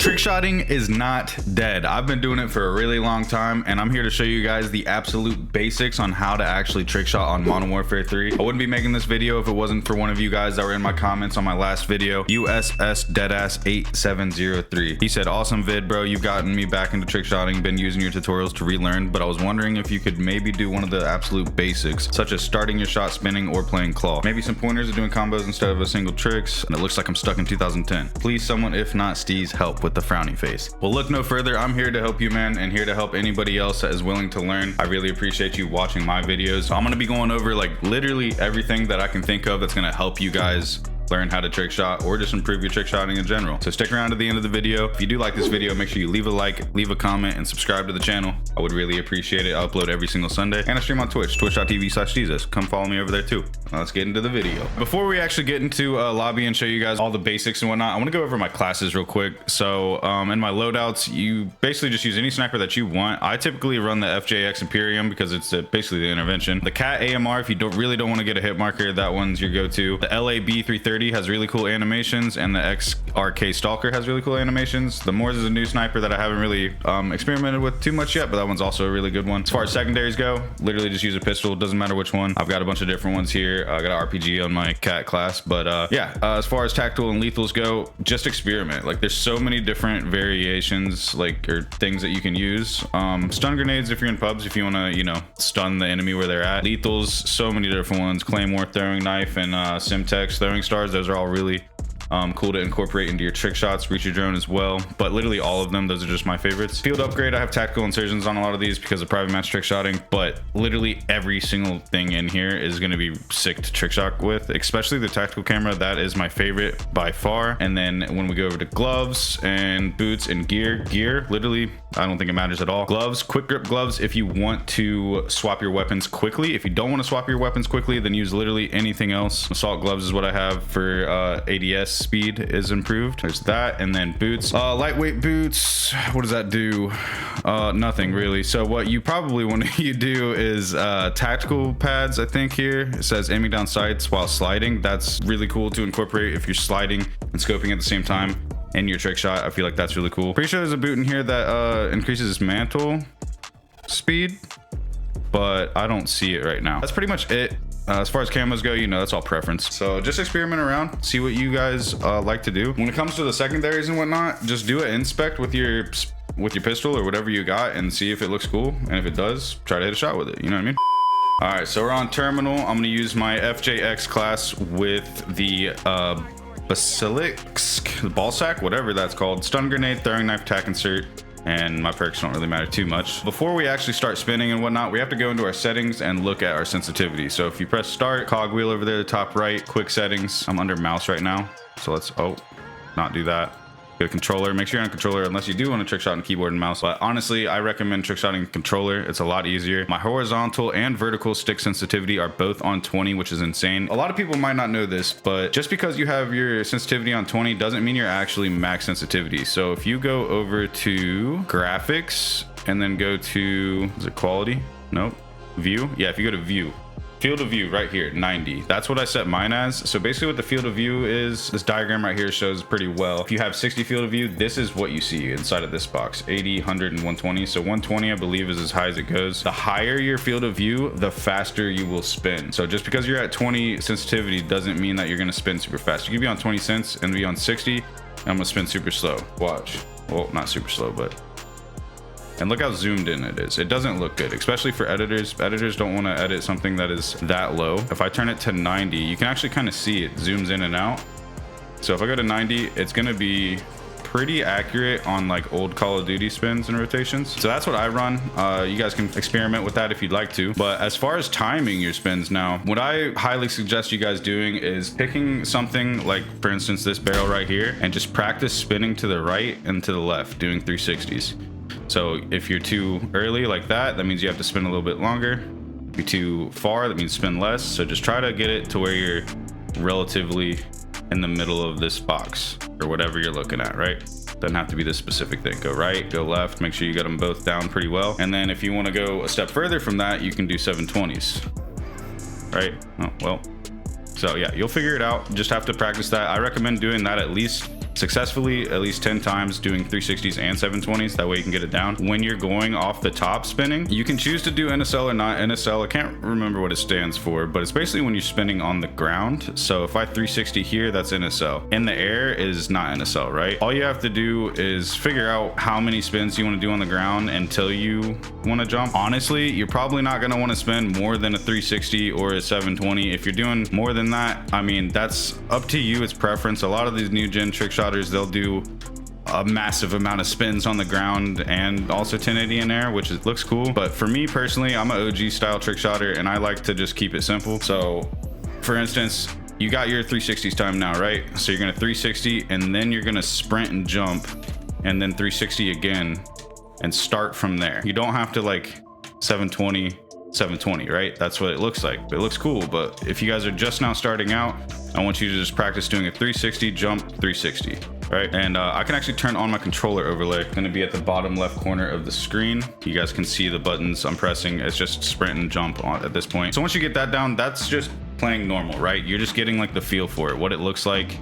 Trickshotting is not dead. I've been doing it for a really long time, and I'm here to show you guys the absolute basics on how to actually trickshot on Modern Warfare 3. I wouldn't be making this video if it wasn't for one of you guys that were in my comments on my last video, USS Deadass 8703. He said, awesome vid, bro. You've gotten me back into trickshotting, been using your tutorials to relearn, but I was wondering if you could maybe do one of the absolute basics, such as starting your shot spinning or playing claw. Maybe some pointers of doing combos instead of a single tricks, and it looks like I'm stuck in 2010. Please, someone, if not Steez, help with the frowny face. Well, look no further. I'm here to help you, man, and here to help anybody else that is willing to learn. I really appreciate you watching my videos. So I'm going to be going over like literally everything that I can think of that's going to help you guys learn how to trick shot or just improve your trick shotting in general. So stick around to the end of the video. If you do like this video, make sure you leave a like, leave a comment, and subscribe to the channel. I would really appreciate it. I upload every single Sunday, and I stream on Twitch, twitch.tv/Jesus. Come follow me over there too. Now let's get into the video. Before we actually get into lobby and show you guys all the basics and whatnot, I want to go over my classes real quick. So in my loadouts, you basically just use any sniper that you want. I typically run the FJX Imperium because it's basically the intervention. The Cat AMR, if you really don't want to get a hit marker, that one's your go-to. The LAVI 330 has really cool animations, and the XRK Stalker has really cool animations. The Moors is a new sniper that I haven't really experimented with too much yet, but that one's also a really good one. As far as secondaries go, literally just use a pistol. Doesn't matter which one. I've got a bunch of different ones here. I got an RPG on my Cat class, but yeah, as far as tactical and lethals go, just experiment. Like, there's so many different variations, like, or things that you can use. Stun grenades if you're in pubs, if you want to, you know, stun the enemy where they're at. Lethals, so many different ones. Claymore, throwing knife, and Simtex throwing stars. Those are all really cool to incorporate into your trick shots. Reach your drone as well, but literally all of them, those are just my favorites. Field upgrade, I have tactical insertions on a lot of these because of private match trick shotting, but literally every single thing in here is going to be sick to trick shot with, especially the tactical camera. That is my favorite by far. And then when we go over to gloves and boots and gear, literally I don't think it matters at all. Gloves, quick grip gloves if you want to swap your weapons quickly. If you don't want to swap your weapons quickly, then use literally anything else. Assault gloves is what I have for ADS speed is improved. There's that. And then boots, lightweight boots, what does that do? Nothing really. So what you probably want to do is tactical pads. I think here it says aiming down sights while sliding. That's really cool to incorporate if you're sliding and scoping at the same time in your trick shot. I feel like that's really cool. Pretty sure there's a boot in here that increases its mantle speed, but I don't see it right now. That's pretty much it. As far as camos go, you know, that's all preference. So just experiment around, see what you guys like to do. When it comes to the secondaries and whatnot, just do an inspect with your pistol or whatever you got and see if it looks cool. And if it does, try to hit a shot with it. You know what I mean? All right, so we're on terminal. I'm gonna use my FJX class with the Basilisk, the ball sack, whatever that's called. Stun grenade, throwing knife, tack insert, and my perks don't really matter too much. Before we actually start spinning and whatnot, we have to go into our settings and look at our sensitivity. So if you press start, cogwheel over there, the top right, quick settings. I'm under mouse right now, so let's not do that. Go to controller. Make sure you're on controller unless you do want to trick shot on keyboard and mouse, but honestly I recommend trick shotting controller. It's a lot easier. My horizontal and vertical stick sensitivity are both on 20, which is insane. A lot of people might not know this, but just because you have your sensitivity on 20 doesn't mean you're actually max sensitivity. So if you go over to graphics and then go to, is it quality? Nope. View. Yeah, if you go to view, field of view right here, 90. That's what I set mine as. So basically what the field of view is, this diagram right here shows pretty well. If you have 60 field of view, this is what you see inside of this box, 80, 100, and 120. So 120, I believe, is as high as it goes. The higher your field of view, the faster you will spin. So just because you're at 20 sensitivity doesn't mean that you're gonna spin super fast. You can be on 20 cents and be on 60, and I'm gonna spin super slow. Watch. Well, not super slow, but and look how zoomed in it is. It doesn't look good, especially for editors. Editors don't want to edit something that is that low. If I turn it to 90, you can actually kind of see it zooms in and out. So if I go to 90, it's going to be pretty accurate on like old Call of Duty spins and rotations. So that's what I run. You guys can experiment with that if you'd like to. But as far as timing your spins now, what I highly suggest you guys doing is picking something like, for instance, this barrel right here, and just practice spinning to the right and to the left, doing 360s. So if you're too early like that, that means you have to spin a little bit longer. If you're too far, that means spin less. So just try to get it to where you're relatively in the middle of this box or whatever you're looking at, right? Doesn't have to be this specific thing. Go right, go left, make sure you got them both down pretty well. And then if you want to go a step further from that, you can do 720s, right? Oh, well, so yeah, you'll figure it out. Just have to practice that. I recommend doing that at least successfully at least 10 times doing 360s and 720s. That way you can get it down. When you're going off the top spinning, you can choose to do NSL or not NSL. I can't remember what it stands for, but it's basically when you're spinning on the ground. So if I 360 here, that's NSL. In the air is not NSL, right? All you have to do is figure out how many spins you want to do on the ground until you want to jump. Honestly, you're probably not going to want to spin more than a 360 or a 720. If you're doing more than that, I mean, that's up to you. It's preference. A lot of these new gen trick shotters, they'll do a massive amount of spins on the ground and also 1080 in air, which looks cool. But for me personally, I'm an OG style trick shotter and I like to just keep it simple. So for instance, you got your 360s time now, right? So you're gonna 360 and then you're gonna sprint and jump and then 360 again and start from there. You don't have to like 720, right? That's what it looks like. It looks cool, but if you guys are just now starting out, I want you to just practice doing a 360, jump, 360, right? And I can actually turn on my controller overlay. It's gonna be at the bottom left corner of the screen. You guys can see the buttons I'm pressing. It's just sprint and jump on at this point. So once you get that down, that's just playing normal, right? You're just getting like the feel for it, what it looks like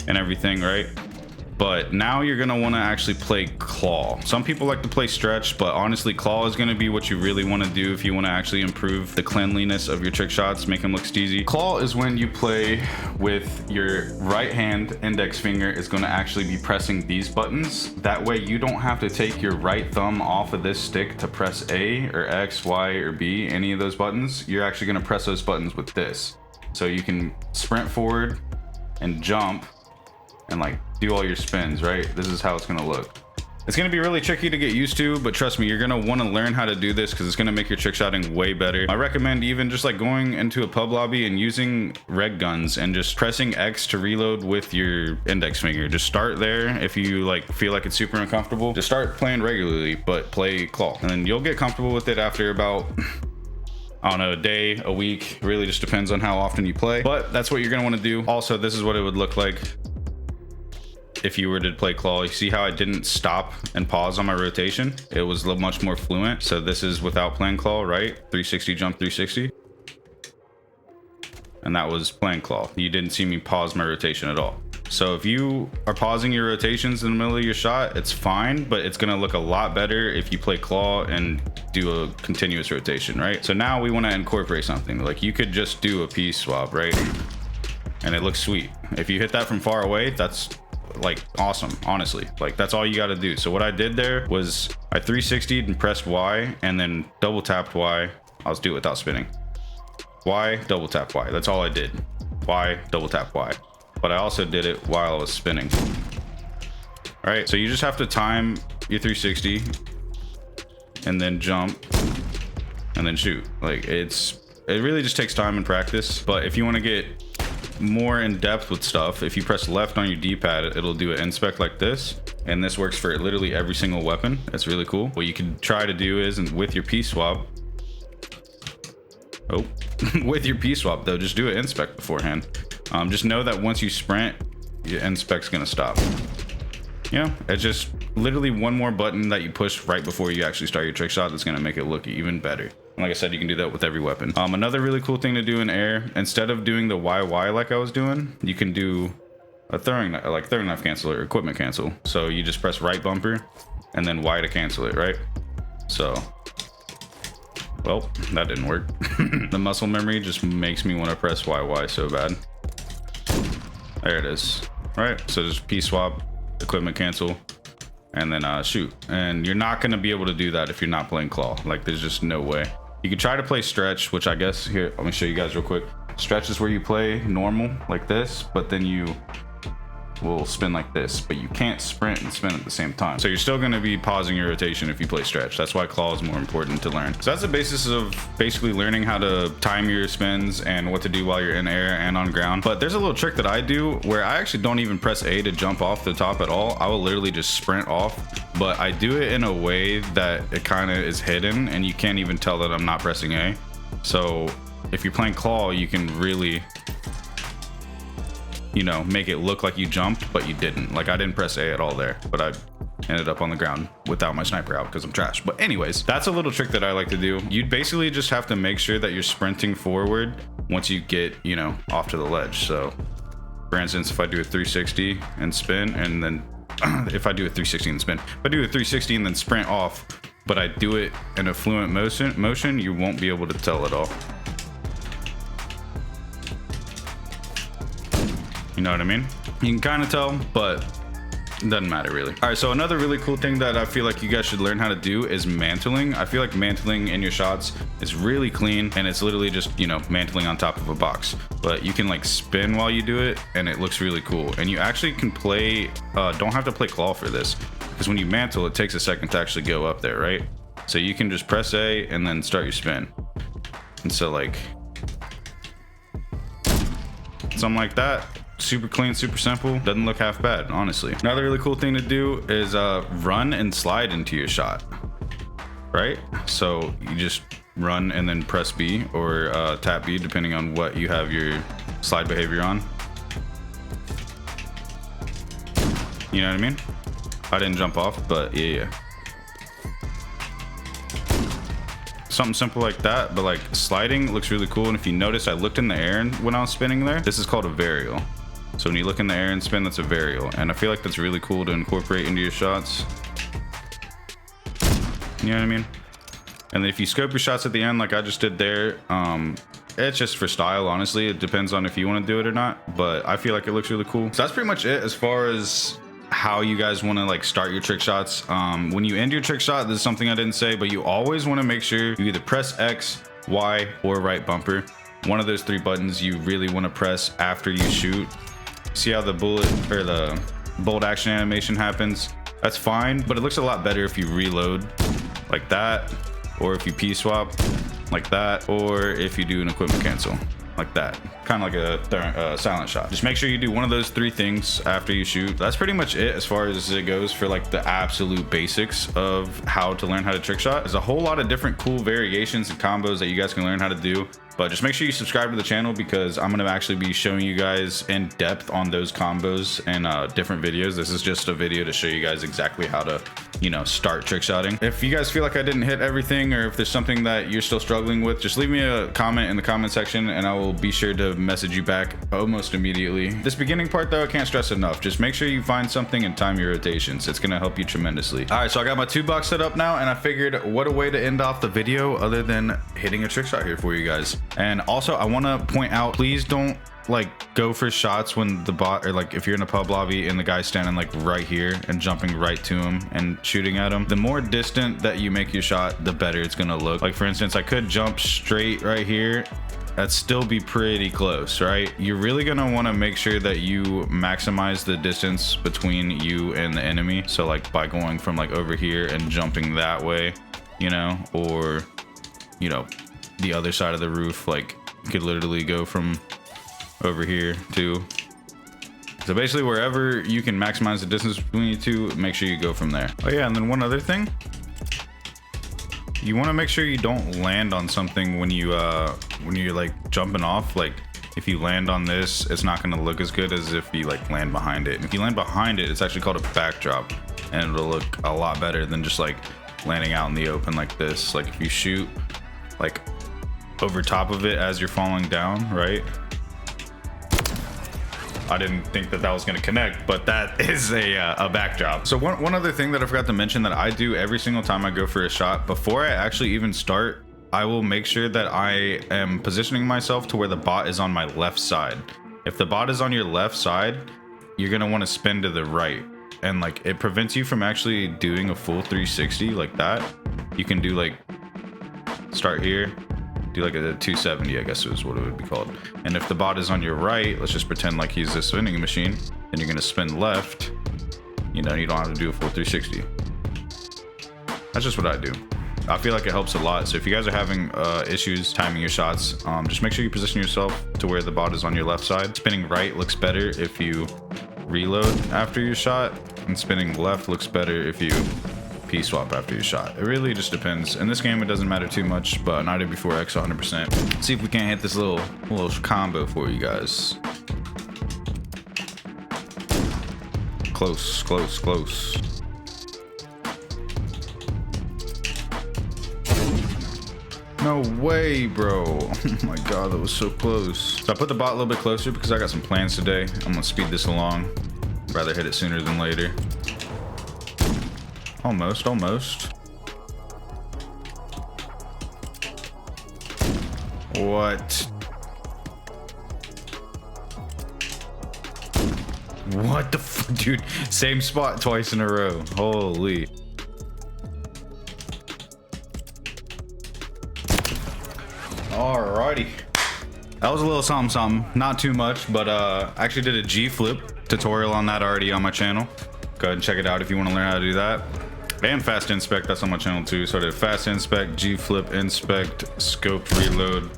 and everything, right? But now you're gonna wanna actually play claw. Some people like to play stretch, but honestly, claw is gonna be what you really wanna do if you wanna actually improve the cleanliness of your trick shots, make them look steezy. Claw is when you play with your right hand index finger is gonna actually be pressing these buttons. That way you don't have to take your right thumb off of this stick to press A or X, Y, or B, any of those buttons. You're actually gonna press those buttons with this. So you can sprint forward and jump and like do all your spins, right? This is how it's gonna look. It's gonna be really tricky to get used to, but trust me, you're gonna wanna learn how to do this because it's gonna make your trick shotting way better. I recommend even just like going into a pub lobby and using reg guns and just pressing X to reload with your index finger. Just start there. If you like feel like it's super uncomfortable, just start playing regularly, but play claw. And then you'll get comfortable with it after about, I don't know, a day, a week. It really just depends on how often you play, but that's what you're gonna wanna do. Also, this is what it would look like if you were to play claw. You see how I didn't stop and pause on my rotation? It was much more fluent. So this is without playing claw, right? 360 jump, 360. And that was playing claw. You didn't see me pause my rotation at all. So if you are pausing your rotations in the middle of your shot, it's fine, but it's gonna look a lot better if you play claw and do a continuous rotation, right? So now we wanna incorporate something. Like you could just do a piece swap, right? And it looks sweet. If you hit that from far away, that's like awesome, honestly. Like that's all you got to do. So what I did there was I 360'd and pressed Y and then double tapped Y. I'll just do it without spinning. Y, double tap Y. That's all I did. Y, double tap Y. But I also did it while I was spinning. All right, so you just have to time your 360 and then jump and then shoot. Like it really just takes time and practice. But if you want to get more in depth with stuff, if you press left on your D-pad, it'll do an inspect like this, and this works for literally every single weapon. It's really cool. What you can try to do is, and with your piece swap, with your piece swap though, just do an inspect beforehand. Just know that once you sprint, your inspect's gonna stop. You know, it's just literally one more button that you push right before you actually start your trick shot that's gonna make it look even better. Like I said, you can do that with every weapon. Another really cool thing to do in air, instead of doing the YY like I was doing, you can do a throwing knife cancel or equipment cancel. So you just press right bumper and then Y to cancel it, right? So, well, that didn't work. The muscle memory just makes me want to press YY so bad. There it is. All right, so just P swap, equipment cancel, and then shoot. And you're not gonna be able to do that if you're not playing claw. Like there's just no way. You can try to play stretch, which I guess here, let me show you guys real quick. Stretch is where you play normal like this, but then you will spin like this, but you can't sprint and spin at the same time. So you're still going to be pausing your rotation if you play stretch. That's why claw is more important to learn. So that's the basis of basically learning how to time your spins and what to do while you're in air and on ground. But there's a little trick that I do where I actually don't even press A to jump off the top at all. I will literally just sprint off, but I do it in a way that it kind of is hidden and you can't even tell that I'm not pressing A. So if you're playing claw, you can really, you know, make it look like you jumped, but you didn't. Like I didn't press A at all there, but I ended up on the ground without my sniper out because I'm trash. But anyways, that's a little trick that I like to do. You basically just have to make sure that you're sprinting forward once you get, you know, off to the ledge. So For instance, if I do a 360 and spin, and then if I do a 360 and spin, if I do a 360 and then sprint off, but I do it in a fluent motion, you won't be able to tell at all. You know what I mean? You can kind of tell, but it doesn't matter really. All right, so another really cool thing that I feel like you guys should learn how to do is mantling. I feel like mantling in your shots is really clean, and it's literally just, you know, mantling on top of a box. But you can like spin while you do it, and it looks really cool. And you actually can play, don't have to play claw for this, because when you mantle, it takes a second to actually go up there, right? So you can just press A and then start your spin. And so like, something like that. Super clean, super simple, doesn't look half bad, honestly. Another really cool thing to do is run and slide into your shot, right? So you just run and then press B or tap B, depending on what you have your slide behavior on. You know what I mean? I didn't jump off, but yeah. Something simple like that, but like sliding looks really cool. And if you notice, I looked in the air when I was spinning there. This is called a varial. So when you look in the air and spin, that's a varial. And I feel like that's really cool to incorporate into your shots. You know what I mean? And then if you scope your shots at the end, like I just did there, it's just for style, honestly. It depends on if you want to do it or not, but I feel like it looks really cool. So that's pretty much it as far as how you guys want to like start your trick shots. When you end your trick shot, this is something I didn't say, but you always want to make sure you either press X, Y, or right bumper. One of those three buttons you really want to press after you shoot. See how the bullet or the bolt action animation happens? That's fine, but it looks a lot better if you reload like that, or if you P swap like that, or if you do an equipment cancel like that, kind of like a silent shot. Just make sure you do one of those three things after you shoot. That's pretty much it as far as it goes for like the absolute basics of how to learn how to trick shot. There's a whole lot of different cool variations and combos that you guys can learn how to do, but just make sure you subscribe to the channel, because I'm going to actually be showing you guys in depth on those combos and different videos. This is just a video to show you guys exactly how to, you know, start trick shotting. If you guys feel like I didn't hit everything, or if there's something that you're still struggling with, just leave me a comment in the comment section and I will be sure to message you back almost immediately. This beginning part though, I can't stress enough. Just make sure you find something and time your rotations. It's going to help you tremendously. All right, so I got my 2-box set up now, and I figured what a way to end off the video other than hitting a trick shot here for you guys. And also I want to point out, please don't like go for shots when the bot, or like if you're in a pub lobby and the guy's standing like right here and jumping right to him and shooting at him. The more distant that you make your shot, the better it's gonna look. Like for instance, I could jump straight right here, that'd still be pretty close, right? You're really gonna want to make sure that you maximize the distance between you and the enemy. So like by going from like over here and jumping that way, you know, or you know, the other side of the roof. Like you could literally go from over here to, so basically wherever you can maximize the distance between you two, make sure you go from there. Oh yeah, and then one other thing, you want to make sure you don't land on something when you're like jumping off. Like if you land on this, it's not going to look as good as if you like land behind it. And if you land behind it, it's actually called a backdrop, and it'll look a lot better than just like landing out in the open like this. Like if you shoot like over top of it as you're falling down, right? I didn't think that was going to connect, but that is a backdrop. So one other thing that I forgot to mention that I do every single time I go for a shot, before I actually even start, I will make sure that I am positioning myself to where the bot is on my left side. If the bot is on your left side, you're going to want to spin to the right, and like it prevents you from actually doing a full 360 like that. You can do like start here, do like a 270, I guess is what it would be called. And if the bot is on your right, let's just pretend like he's a spinning machine, then you're gonna spin left. You know, you don't have to do a full 360. That's just what I do. I feel like it helps a lot. So if you guys are having issues timing your shots, just make sure you position yourself to where the bot is on your left side. Spinning right looks better if you reload after your shot, and spinning left looks better if you P swap after your shot. It really just depends. In this game, it doesn't matter too much, but not before X 100%. See if we can't hit this little combo for you guys. Close, close, close. Come No way, bro. Oh my god, that was so close. So I put the bot a little bit closer because I got some plans today. I'm gonna speed this along. Rather hit it sooner than later. Almost, almost. What? What the f, dude? Same spot twice in a row. Holy. Alrighty. That was a little something something. Not too much, but I actually did a G flip tutorial on that already on my channel. Go ahead and check it out if you want to learn how to do that. And fast inspect, that's on my channel too. So I did fast inspect, G flip, inspect, scope, reload,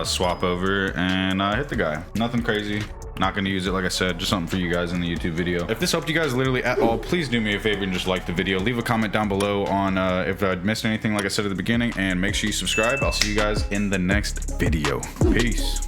swap over, and hit the guy. Nothing crazy. Not gonna use it, like I said, just something for you guys in the YouTube video. If this helped you guys literally at all, please do me a favor and just like the video. Leave a comment down below on if I'd missed anything, like I said at the beginning, and make sure you subscribe. I'll see you guys in the next video. Peace.